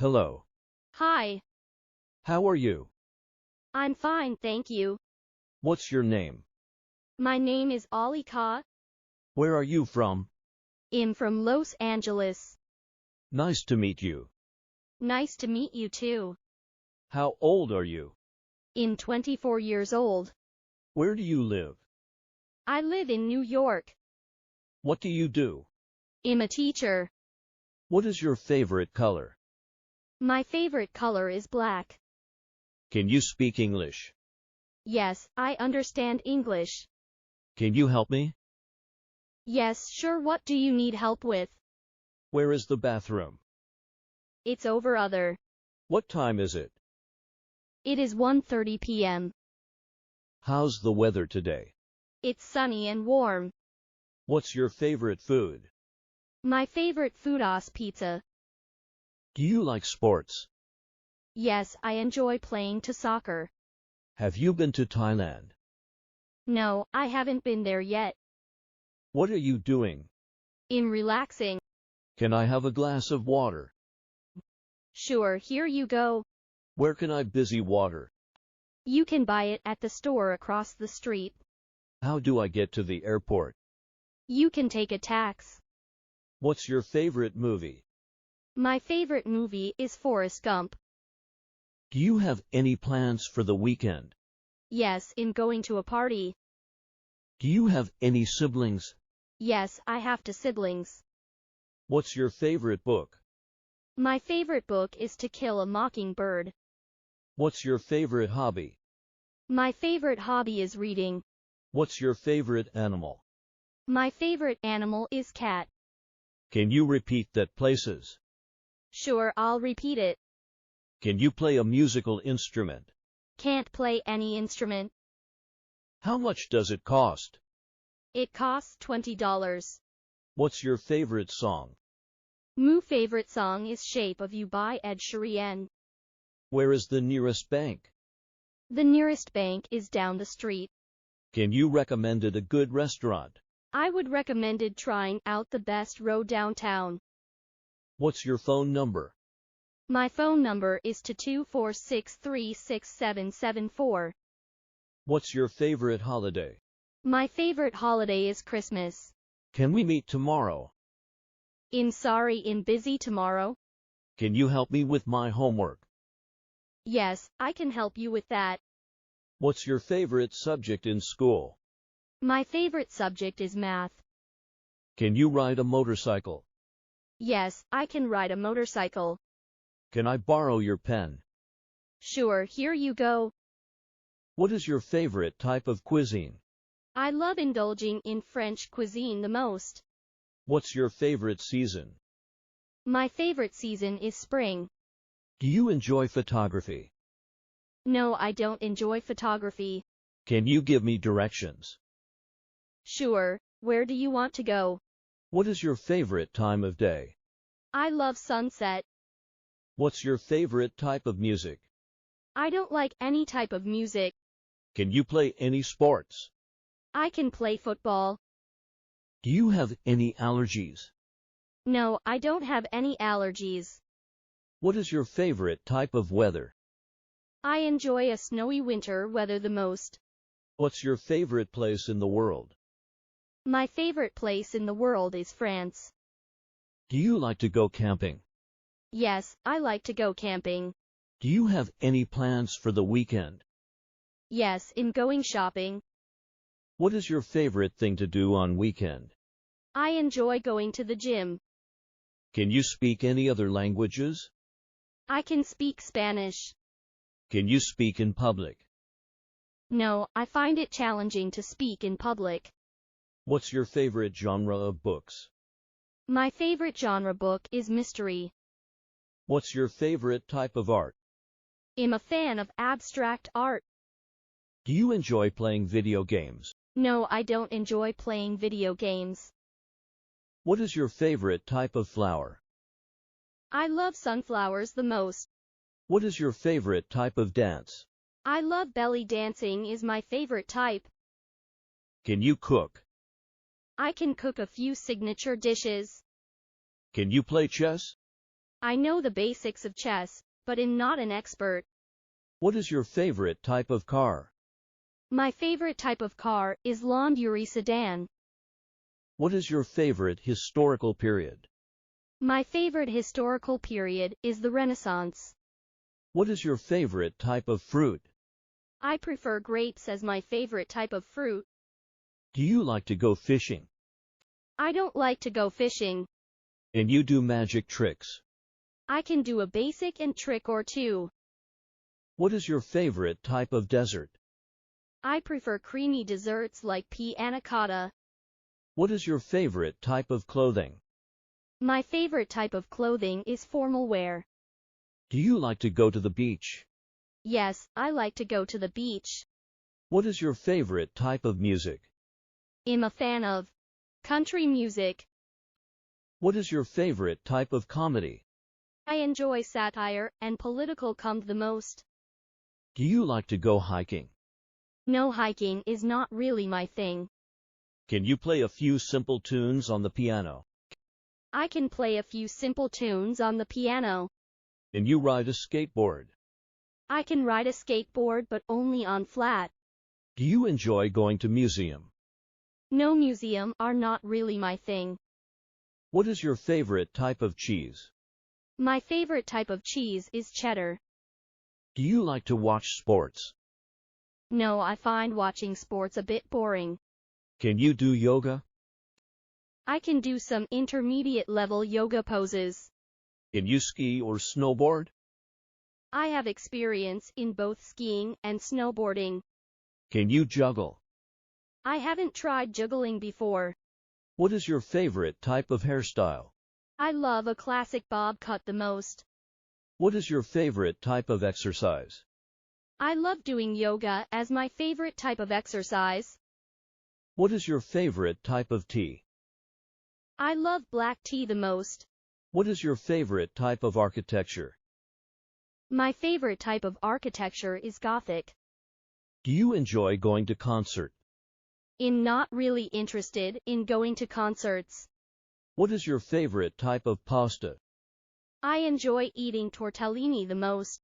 Hello. Hi, How are you? I'm fine, thank you. What's your name? My name is Alika. Where are you from? I'm from Los Angeles. Nice to meet you. Nice to meet you too. How old are you? I'm 24 years old. Where do you live? I live in New York. What do you do? I'm a teacher. What is your favorite color? My favorite color is black. Can you speak English? Yes, I understand English. Can you help me? Yes, sure, what do you need help with? Where is the bathroom? It's over other. What time is it? It is 1:30 p.m. How's the weather today? It's sunny and warm. What's your favorite food? My favorite food is pizza. Do you like sports? Yes, I enjoy playing to soccer. Have you been to Thailand? No, I haven't been there yet. What are you doing? I'm relaxing. Can I have a glass of water? Sure, here you go. Where can I busy water? You can buy it at the store across the street. How do I get to the airport? You can take a tax. What's your favorite movie? My favorite movie is Forrest Gump. Do you have any plans for the weekend? Yes, I'm going to a party. Do you have any siblings? Yes, I have two siblings. What's your favorite book? My favorite book is To Kill a Mockingbird. What's your favorite hobby? My favorite hobby is reading. What's your favorite animal? My favorite animal is cat. Can you repeat that places? Sure, I'll repeat it. Can you play a musical instrument? Can't play any instrument. How much does it cost? It costs $20. What's your favorite song? My favorite song is Shape of You by Ed Sheeran. Where is the nearest bank? The nearest bank is down the street. Can you recommend a good restaurant? I would recommend trying out the best row downtown. What's your phone number? My phone number is 224-636-7774. What's your favorite holiday? My favorite holiday is Christmas. Can we meet tomorrow? I'm sorry, I'm busy tomorrow. Can you help me with my homework? Yes, I can help you with that. What's your favorite subject in school? My favorite subject is math. Can you ride a motorcycle? Yes, I can ride a motorcycle. Can I borrow your pen? Sure, here you go. What is your favorite type of cuisine? I love indulging in French cuisine the most. What's your favorite season? My favorite season is spring. Do you enjoy photography? No, I don't enjoy photography. Can you give me directions? Sure, where do you want to go? What is your favorite time of day? I love sunset. What's your favorite type of music? I don't like any type of music. Can you play any sports? I can play football. Do you have any allergies? No, I don't have any allergies. What is your favorite type of weather? I enjoy a snowy winter weather the most. What's your favorite place in the world? My favorite place in the world is France. Do you like to go camping? Yes, I like to go camping. Do you have any plans for the weekend? Yes, I'm going shopping. What is your favorite thing to do on weekend? I enjoy going to the gym. Can you speak any other languages? I can speak Spanish. Can you speak in public? No, I find it challenging to speak in public. What's your favorite genre of books? My favorite genre book is mystery. What's your favorite type of art? I'm a fan of abstract art. Do you enjoy playing video games? No, I don't enjoy playing video games. What is your favorite type of flower? I love sunflowers the most. What is your favorite type of dance? I love belly dancing is my favorite type. Can you cook? I can cook a few signature dishes. Can you play chess? I know the basics of chess, but am not an expert. What is your favorite type of car? My favorite type of car is Landauer sedan. What is your favorite historical period? My favorite historical period is the Renaissance. What is your favorite type of fruit? I prefer grapes as my favorite type of fruit. Do you like to go fishing? I don't like to go fishing. And you do magic tricks? I can do a basic and trick or two. What is your favorite type of dessert? I prefer creamy desserts like piña colada. What is your favorite type of clothing? My favorite type of clothing is formal wear. Do you like to go to the beach? Yes, I like to go to the beach. What is your favorite type of music? I'm a fan of country music. What is your favorite type of comedy? I enjoy satire and political comedy the most. Do you like to go hiking? No, hiking is not really my thing. Can you play a few simple tunes on the piano? I can play a few simple tunes on the piano. And you ride a skateboard? I can ride a skateboard but only on flat. Do you enjoy going to museum? No, museum are not really my thing. What is your favorite type of cheese? My favorite type of cheese is cheddar. Do you like to watch sports? No, I find watching sports a bit boring. Can you do yoga? I can do some intermediate level yoga poses. Can you ski or snowboard? I have experience in both skiing and snowboarding. Can you juggle? I haven't tried juggling before. What is your favorite type of hairstyle? I love a classic bob cut the most. What is your favorite type of exercise? I love doing yoga as my favorite type of exercise. What is your favorite type of tea? I love black tea the most. What is your favorite type of architecture? My favorite type of architecture is Gothic. Do you enjoy going to concert? I'm not really interested in going to concerts. What is your favorite type of pasta? I enjoy eating tortellini the most.